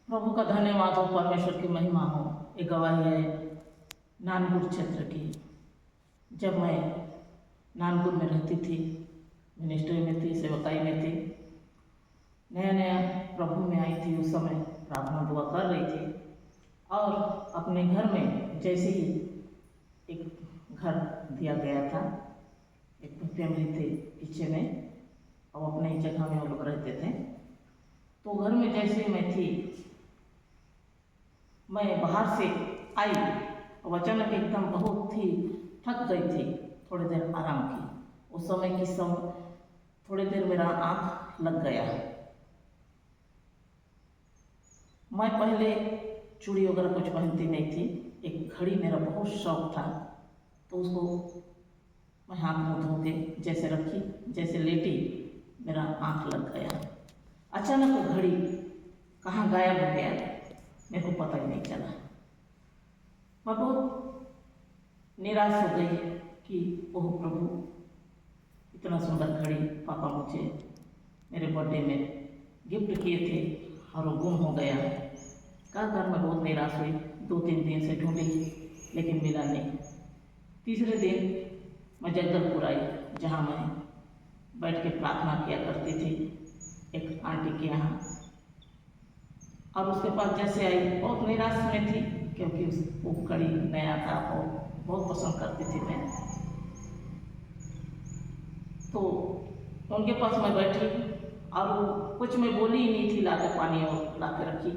प्रभु का धन्यवाद हो, परमेश्वर की महिमा हो। एक गवाही है नानपुर क्षेत्र की। जब मैं नानपुर में रहती थी, मिनिस्ट्री में थी, सेवकाई में थी, नया नया प्रभु में आई थी, उस समय प्रार्थना दुआ कर रही थी और अपने घर में जैसे ही एक घर दिया गया था, एक फैमिली थे पीछे में और अपने जगह में वो लोग रहते थे, तो घर में जैसे मैं थी, मैं बाहर से आई और अचानक एकदम बहुत ही थक गई थी, थोड़ी देर आराम की। उस समय की सब थोड़ी देर मेरा आँख लग गया। मैं पहले चूड़ी वगैरह कुछ पहनती नहीं थी, एक घड़ी मेरा बहुत शौक था, तो उसको मैं हाथ मुँह धो के जैसे रखी, जैसे लेटी, मेरा आँख लग गया। अचानक वो घड़ी कहाँ गायब हो गया, मेरे को पता ही नहीं चला। मैं बहुत निराश हो गई कि ओह प्रभु, इतना सुंदर घड़ी पापा मुझे मेरे बर्थडे में गिफ्ट किए थे और वो गुम हो गया। क्या कर, मैं बहुत निराश हुई। 2-3 दिन से ढूंढी लेकिन मिला नहीं। तीसरे दिन मैं जगदलपुर आई, जहाँ मैं बैठ के प्रार्थना किया करती थी एक आंटी के यहाँ, और उसके पास जैसे आई, बहुत निराश में थी क्योंकि वो घड़ी नया था और बहुत पसंद करती थी मैं। तो उनके पास मैं बैठी और वो कुछ मैं बोली ही नहीं थी, लाकर पानी और ला के रखी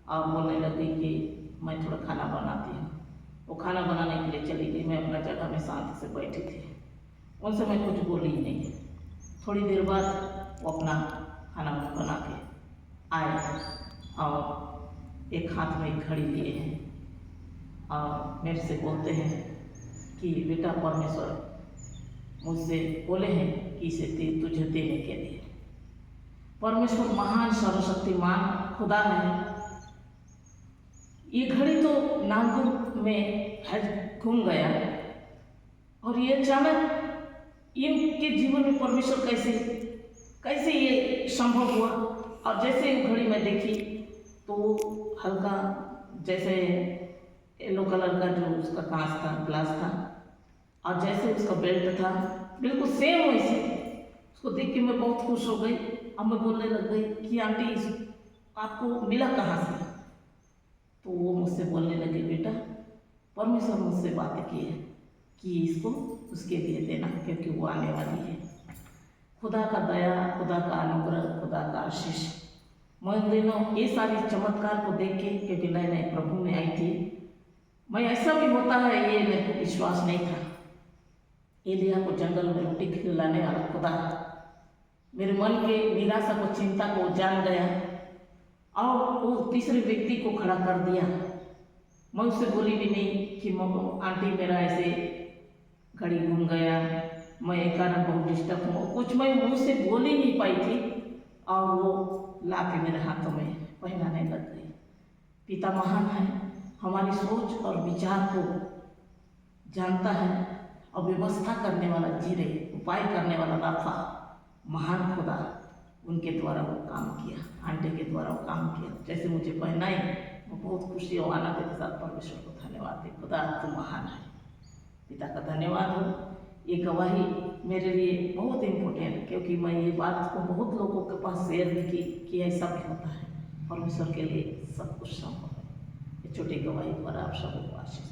और बोलने लगी कि मैं थोड़ा खाना बनाती हूँ। वो खाना बनाने के लिए चली गई, मैं अपना जगह में शांति से बैठी थी, उनसे मैं कुछ बोली ही नहीं। थोड़ी देर बाद वो अपना खाना बना के आए और एक हाथ में एक घड़ी लिए हैं और मेरे से बोलते हैं कि बेटा, परमेश्वर मुझसे बोले हैं कि इसे तुझे देने के लिए। परमेश्वर महान सर्वशक्तिमान खुदा है। ये घड़ी तो नागपुर में घूम गया और ये अचानक इनके जीवन में परमेश्वर कैसे ये संभव हुआ। और जैसे घड़ी में देखी तो हल्का जैसे येलो कलर का जो उसका कांच था, ग्लास था, और जैसे उसका बेल्ट था बिल्कुल सेम वैसे। उसको देख के मैं बहुत खुश हो गई। अब मैं बोलने लग गई कि आंटी, आपको मिला कहाँ से? तो वो मुझसे बोलने लगे, बेटा, परमेश्वर मुझसे बात की है कि इसको उसके लिए देना क्योंकि वो आने वाली है। खुदा का दया, खुदा का अनुग्रह, खुदा का आशीष। मैं उन दिनों ये सारी चमत्कार को देख के, क्योंकि नए नए प्रभु में आई थी, मैं ऐसा भी होता है ये मेरे को विश्वास नहीं था। एलिया को जंगल में रोटी खिलाने वाला खुदा मेरे मन के निराशा को, चिंता को जान गया और वो तीसरे व्यक्ति को खड़ा कर दिया। मैं उससे बोली भी नहीं कि आंटी मेरा ऐसे घड़ी घूम गया, मैं एक कारण बहुत डिस्टर्ब हूँ, कुछ मैं मुँह से बोल ही नहीं पाई थी और वो ला के मेरे हाथों में पहनाने लग गई। पिता महान है, हमारी सोच और विचार को जानता है और व्यवस्था करने वाला, जीरे उपाय करने वाला राफा, महान खुदा, उनके द्वारा वो काम किया, आंटी के द्वारा वो काम किया। जैसे मुझे पहनाई, वो बहुत खुशी और आनंद के साथ परमेश्वर को धन्यवाद दी। खुदा तो महान है, पिता का धन्यवाद हो। ये गवाही मेरे लिए बहुत इम्पोर्टेंट है क्योंकि मैं ये बात को बहुत लोगों के पास शेयर भी की कि ऐसा भी होता है, परमेश्वर के लिए सब कुछ संभव है। ये छोटी गवाही द्वारा आप सबको आशीष